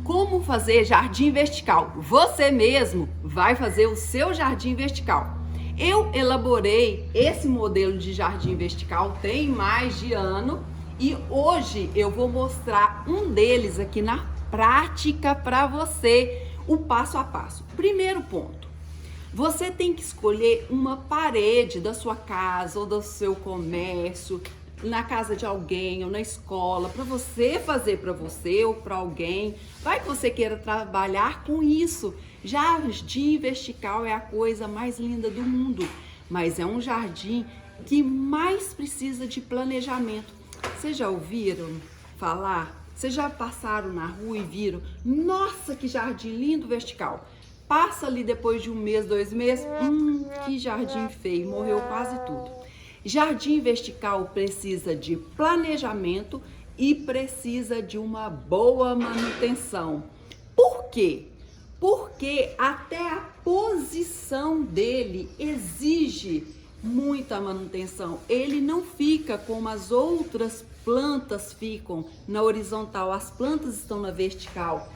Como fazer jardim vertical? Você mesmo vai fazer o seu jardim vertical. Eu elaborei esse modelo de jardim vertical tem mais de ano e hoje eu vou mostrar um deles aqui na prática para você, o passo a passo. Primeiro ponto, você tem que escolher uma parede da sua casa ou do seu comércio, na casa de alguém ou na escola, para você fazer para você ou para alguém. Vai que você queira trabalhar com isso. Jardim vertical é a coisa mais linda do mundo, mas é um jardim que mais precisa de planejamento. Vocês já ouviram falar? Vocês já passaram na rua e viram? Nossa, que jardim lindo vertical! Passa ali depois de um mês, 2 meses, que jardim feio, morreu quase tudo. Jardim vertical precisa de planejamento e precisa de uma boa manutenção. Por quê? Porque até a posição dele exige muita manutenção. Ele não fica como as outras plantas ficam na horizontal, as plantas estão na vertical.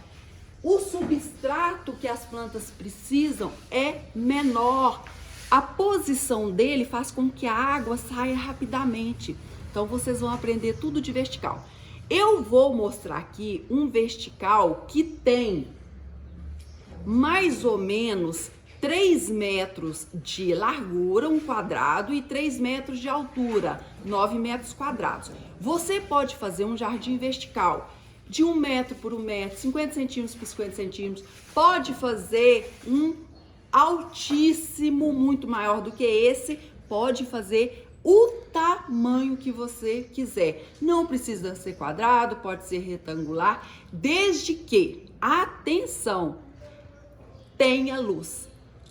O substrato que as plantas precisam é menor. A posição dele faz com que a água saia rapidamente. Então vocês vão aprender tudo de vertical. Eu vou mostrar aqui um vertical que tem mais ou menos 3 metros de largura, um quadrado, e 3 metros de altura, 9 metros quadrados. Você pode fazer um jardim vertical de 1 metro por 1 metro, 50 centímetros por 50 centímetros. Pode fazer um altíssimo, muito maior do que esse, pode fazer o tamanho que você quiser. Não precisa ser quadrado, pode ser retangular, desde que, atenção, tenha luz.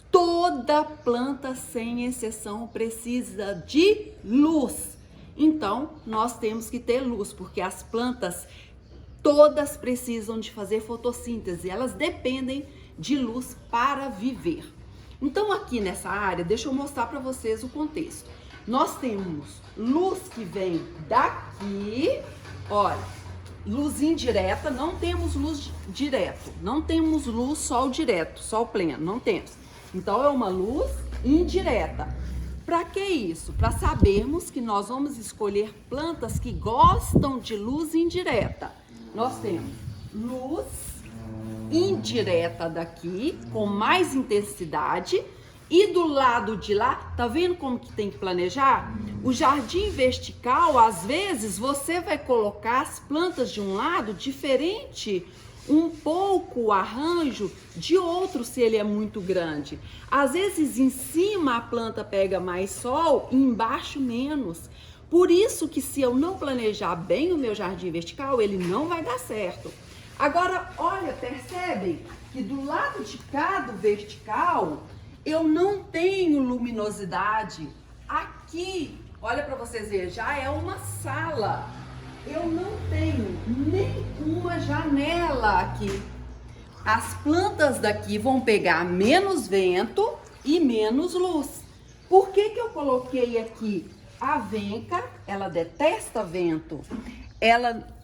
Toda planta, sem exceção, precisa de luz. Então, nós temos que ter luz, porque as plantas todas precisam de fazer fotossíntese, elas dependem de luz para viver. Então aqui nessa área, deixa eu mostrar para vocês o contexto. Nós temos luz que vem daqui, olha, luz indireta, não temos luz direto, não temos luz sol direto, sol pleno, não temos. Então é uma luz indireta. Para que isso? Para sabermos que nós vamos escolher plantas que gostam de luz indireta. Nós temos luz indireta daqui, com mais intensidade, e do lado de lá, tá vendo como que tem que planejar? O jardim vertical, às vezes, você vai colocar as plantas de um lado diferente, um pouco o arranjo de outro, se ele é muito grande. Às vezes, em cima a planta pega mais sol e embaixo menos. Por isso que se eu não planejar bem o meu jardim vertical, ele não vai dar certo. Agora, olha, percebem que do lado de cá do vertical, eu não tenho luminosidade. Aqui, olha para vocês verem, já é uma sala. Eu não tenho nenhuma janela aqui. As plantas daqui vão pegar menos vento e menos luz. Por que que eu coloquei aqui a venca? Ela detesta vento.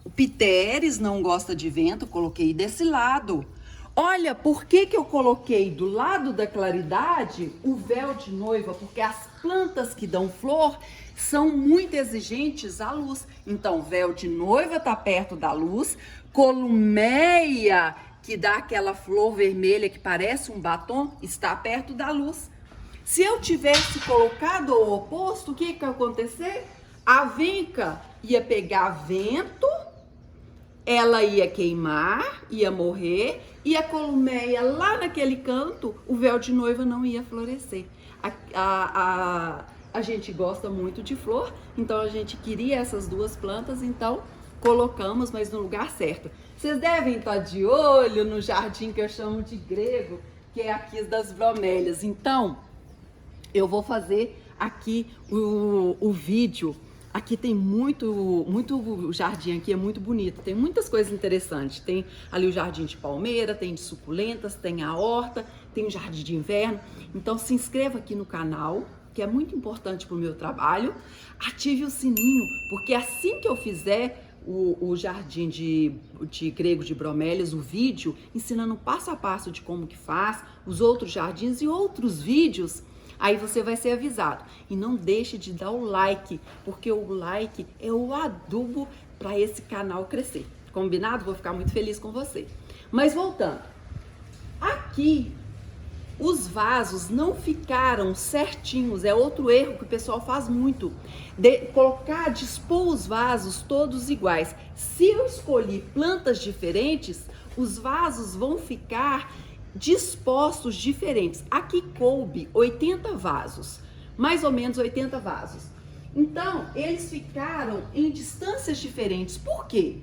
O Piteris não gosta de vento, coloquei desse lado. Olha, por que que eu coloquei do lado da claridade o véu de noiva? Porque as plantas que dão flor são muito exigentes à luz. Então, véu de noiva tá perto da luz, columeia, que dá aquela flor vermelha que parece um batom, está perto da luz. Se eu tivesse colocado o oposto, o que que ia acontecer? A vinca ia pegar vento, ela ia queimar, ia morrer, e a columeia lá naquele canto, o véu de noiva não ia florescer. A gente gosta muito de flor, então a gente queria essas duas plantas, então colocamos, mas no lugar certo. Vocês devem estar de olho no jardim que eu chamo de grego, que é aqui das bromélias. Então, eu vou fazer aqui o vídeo. Aqui tem muito jardim, aqui é muito bonito, tem muitas coisas interessantes. Tem ali o jardim de palmeira, tem de suculentas, tem a horta, tem o jardim de inverno. Então se inscreva aqui no canal, que é muito importante para o meu trabalho. Ative o sininho, porque assim que eu fizer o jardim de grego de bromélias, o vídeo ensinando passo a passo de como que faz, os outros jardins e outros vídeos, aí você vai ser avisado. E não deixe de dar o like, porque o like é o adubo para esse canal crescer. Combinado? Vou ficar muito feliz com você. Mas voltando, aqui os vasos não ficaram certinhos, é outro erro que o pessoal faz muito, dispor os vasos todos iguais. Se eu escolhi plantas diferentes, os vasos vão ficar dispostos diferentes. Aqui coube 80 vasos, mais ou menos 80 vasos. Então, eles ficaram em distâncias diferentes. Por quê?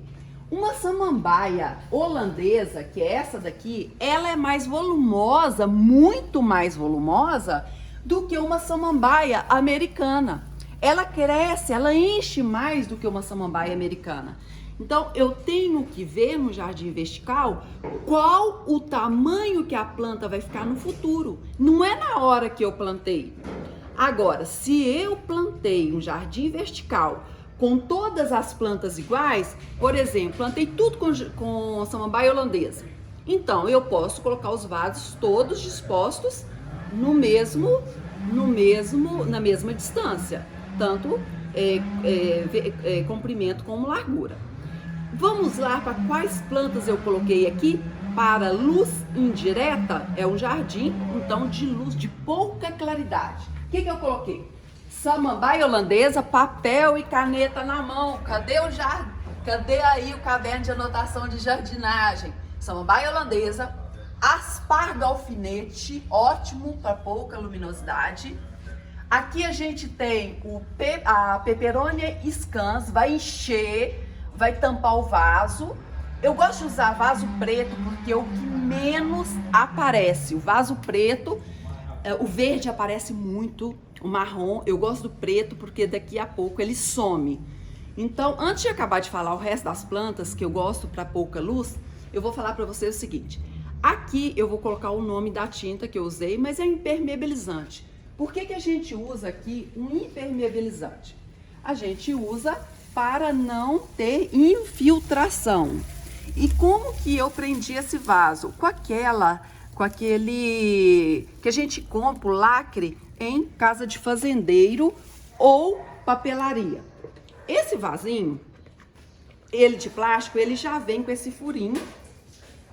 Uma samambaia holandesa, que é essa daqui, ela é mais volumosa, muito mais volumosa do que uma samambaia americana. Ela cresce, ela enche mais do que uma samambaia americana. Então, eu tenho que ver no jardim vertical qual o tamanho que a planta vai ficar no futuro. Não é na hora que eu plantei. Agora, se eu plantei um jardim vertical com todas as plantas iguais, por exemplo, plantei tudo com samambaia holandesa. Então, eu posso colocar os vasos todos dispostos na mesma distância, tanto comprimento como largura. Vamos lá para quais plantas eu coloquei aqui. Para luz indireta, é um jardim, então, de luz de pouca claridade. O que eu coloquei? Samambaia holandesa, papel e caneta na mão. Cadê aí o caderno de anotação de jardinagem? Samambaia holandesa, aspargo alfinete, ótimo para pouca luminosidade. Aqui a gente tem a peperônia scans, vai encher, vai tampar o vaso. Eu gosto de usar vaso preto porque é o que menos aparece. O vaso preto, o verde aparece muito, o marrom. Eu gosto do preto porque daqui a pouco ele some. Então, antes de acabar de falar o resto das plantas que eu gosto para pouca luz, eu vou falar para vocês o seguinte. Aqui eu vou colocar o nome da tinta que eu usei, mas é impermeabilizante. Por que a gente usa aqui um impermeabilizante? A gente usa para não ter infiltração. E como que eu prendi esse vaso? Com aquele que a gente compra, o lacre, em casa de fazendeiro ou papelaria. Esse vasinho, ele de plástico, ele já vem com esse furinho.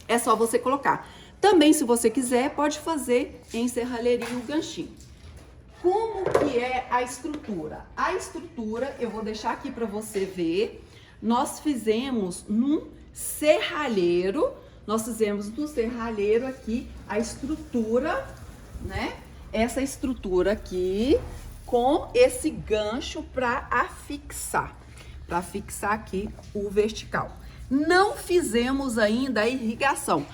É só você colocar. Também, se você quiser, pode fazer em serralheria o ganchinho. Como que é a estrutura? A estrutura, eu vou deixar aqui para você ver. Nós fizemos num serralheiro. Nós fizemos no serralheiro aqui a estrutura, né? Essa estrutura aqui com esse gancho para afixar aqui o vertical. Não fizemos ainda a irrigação.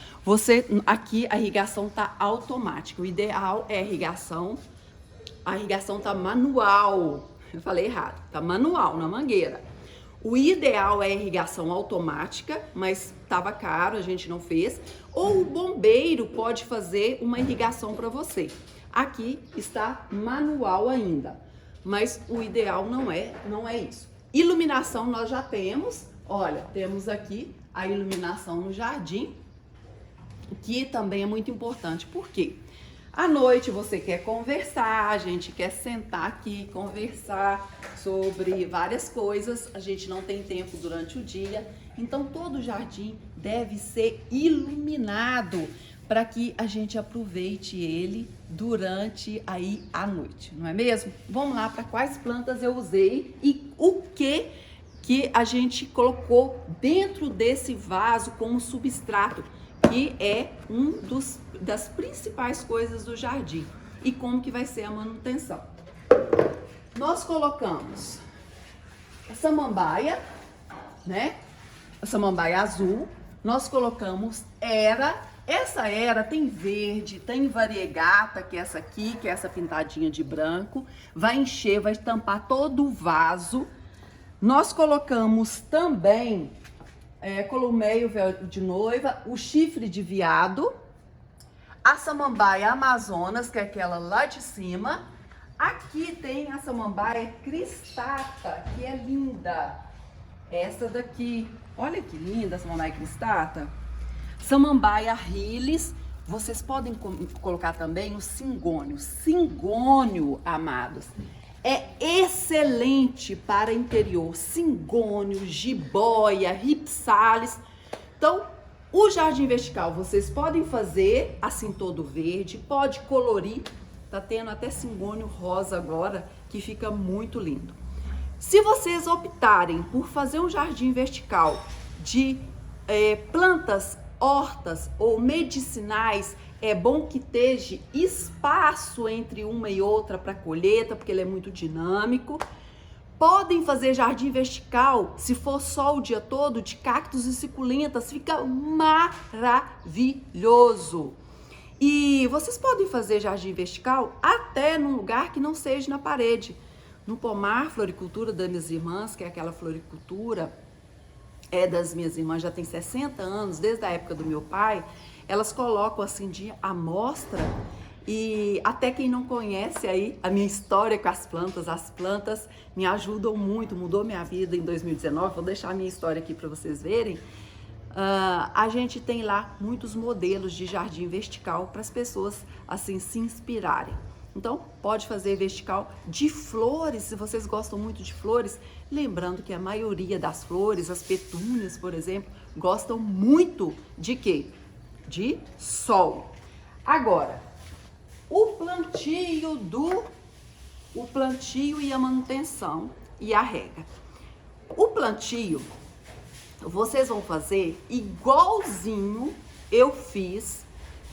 Aqui a irrigação tá automática. O ideal é a irrigação tá manual. Eu falei errado, tá manual na mangueira. O ideal é a irrigação automática, mas estava caro, a gente não fez. Ou o bombeiro pode fazer uma irrigação para você. Aqui está manual ainda, mas o ideal não é isso. Iluminação nós já temos. Olha, temos aqui a iluminação no jardim, que também é muito importante. Por quê? À noite você quer conversar, a gente quer sentar aqui, conversar sobre várias coisas, a gente não tem tempo durante o dia, então todo jardim deve ser iluminado para que a gente aproveite ele durante aí a noite, não é mesmo? Vamos lá para quais plantas eu usei e o que a gente colocou dentro desse vaso como substrato, que é das principais coisas do jardim. E como que vai ser a manutenção? Nós colocamos a samambaia, né? A samambaia azul. Nós colocamos essa era tem verde, tem variegata, que é essa aqui, que é essa pintadinha de branco. Vai encher, vai tampar todo o vaso. Nós colocamos também columeio de noiva, o chifre de veado, a samambaia amazonas, que é aquela lá de cima. Aqui tem a samambaia cristata, que é linda. essa daqui. Olha que linda, Samambaia cristata. Samambaia Rilis. Vocês podem colocar também o cingônio. Cingônio, amados, é excelente para interior. Cingônio, jiboia, ripsalis. Então, o jardim vertical vocês podem fazer assim todo verde, pode colorir. Tá tendo até cingônio rosa agora, que fica muito lindo. Se vocês optarem por fazer um jardim vertical de plantas, hortas ou medicinais, é bom que esteja espaço entre uma e outra para colheita, porque ele é muito dinâmico. Podem fazer jardim vertical, se for só o dia todo, de cactos e suculentas, fica maravilhoso. E vocês podem fazer jardim vertical até num lugar que não seja na parede. No pomar floricultura das minhas irmãs, que é aquela floricultura das minhas irmãs, já tem 60 anos, desde a época do meu pai, elas colocam assim de amostra. E até quem não conhece aí a minha história com as plantas me ajudam muito, mudou minha vida em 2019, vou deixar a minha história aqui para vocês verem. A gente tem lá muitos modelos de jardim vertical para as pessoas assim se inspirarem. Então, pode fazer vertical de flores, se vocês gostam muito de flores. Lembrando que a maioria das flores, as petúnias, por exemplo, gostam muito de quê? De sol. Agora, o plantio e a manutenção e a rega. O plantio, vocês vão fazer igualzinho eu fiz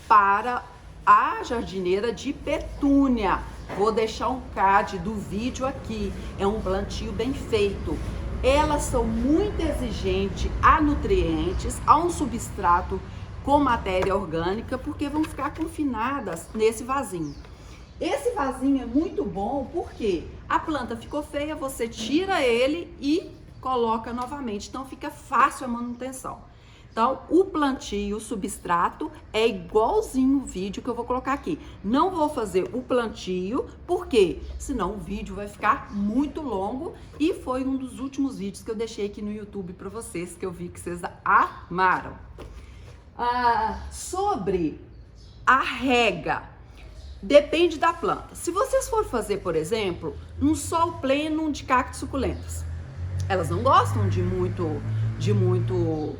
para a jardineira de petúnia. Vou deixar um card do vídeo aqui. É um plantio bem feito. Elas são muito exigentes a nutrientes, a um substrato com matéria orgânica, porque vão ficar confinadas nesse vasinho. Esse vasinho é muito bom porque a planta ficou feia, você tira ele e coloca novamente. Então fica fácil a manutenção. Então, o plantio, o substrato, é igualzinho o vídeo que eu vou colocar aqui. Não vou fazer o plantio, porque senão o vídeo vai ficar muito longo. E foi um dos últimos vídeos que eu deixei aqui no YouTube para vocês, que eu vi que vocês amaram. Sobre a rega, depende da planta. Se vocês for fazer, por exemplo, um sol pleno de cactos suculentas, elas não gostam de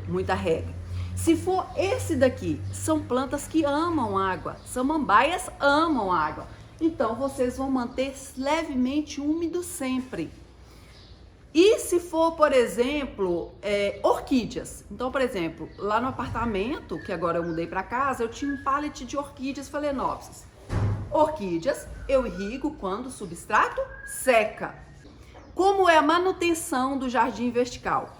muita rega. Se for esse daqui, são plantas que amam água, samambaias amam água, então vocês vão manter levemente úmido sempre. E se for, por exemplo, orquídeas, então, por exemplo, lá no apartamento, que agora eu mudei para casa, eu tinha um pallet de orquídeas phalaenopsis. Orquídeas eu irrigo quando o substrato seca. Como é a manutenção do jardim vertical?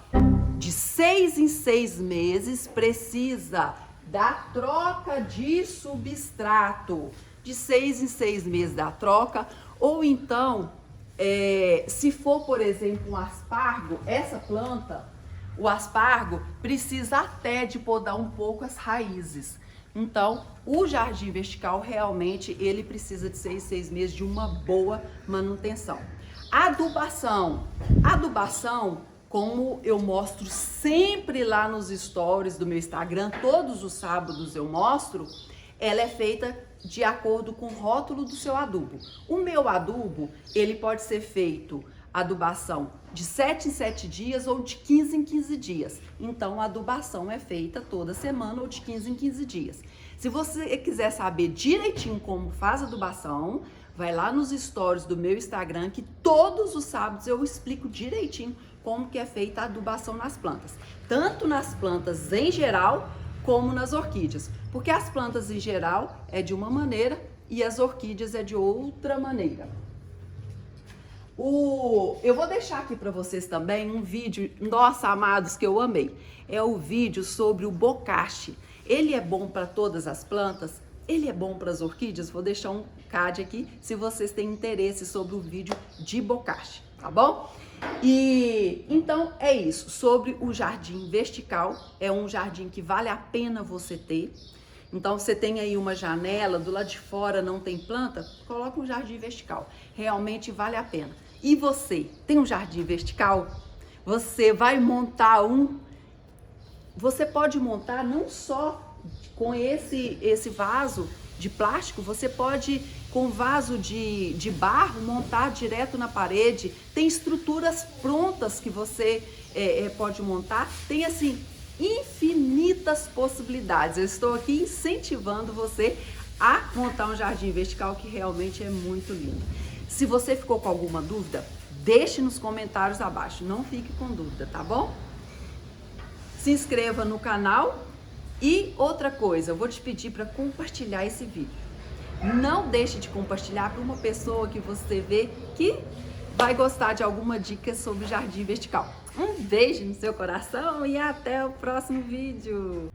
De 6 em 6 meses precisa da troca de substrato. De 6 em 6 meses da troca. Ou então, se for, por exemplo, um aspargo, essa planta, o aspargo precisa até de podar um pouco as raízes. Então, o jardim vertical realmente ele precisa de 6 em 6 meses de uma boa manutenção. Adubação, como eu mostro sempre lá nos stories do meu Instagram, todos os sábados eu mostro, ela é feita de acordo com o rótulo do seu adubo. O meu adubo, ele pode ser feito adubação de 7 em 7 dias ou de 15 em 15 dias. Então, a adubação é feita toda semana ou de 15 em 15 dias. Se você quiser saber direitinho como faz a adubação, vai lá nos stories do meu Instagram, que todos os sábados eu explico direitinho como que é feita a adubação nas plantas. Tanto nas plantas em geral, como nas orquídeas. Porque as plantas em geral é de uma maneira e as orquídeas é de outra maneira. Eu vou deixar aqui para vocês também um vídeo, nossa, amados, que eu amei. É o vídeo sobre o bocache. Ele é bom para todas as plantas? Ele é bom para as orquídeas? Vou deixar um card aqui se vocês têm interesse sobre o vídeo de bocache, tá bom? E então é isso, sobre o jardim vertical, é um jardim que vale a pena você ter. Então você tem aí uma janela, do lado de fora não tem planta, coloca um jardim vertical, realmente vale a pena. E você, tem um jardim vertical? Você vai montar você pode montar não só com esse vaso de plástico, você pode com vaso de barro montar direto na parede. Tem estruturas prontas que você pode montar. Tem assim infinitas possibilidades. Eu estou aqui incentivando você a montar um jardim vertical que realmente é muito lindo. Se você ficou com alguma dúvida, deixe nos comentários abaixo. Não fique com dúvida, tá bom? Se inscreva no canal e outra coisa, eu vou te pedir para compartilhar esse vídeo. Não deixe de compartilhar para uma pessoa que você vê que vai gostar de alguma dica sobre jardim vertical. Um beijo no seu coração e até o próximo vídeo.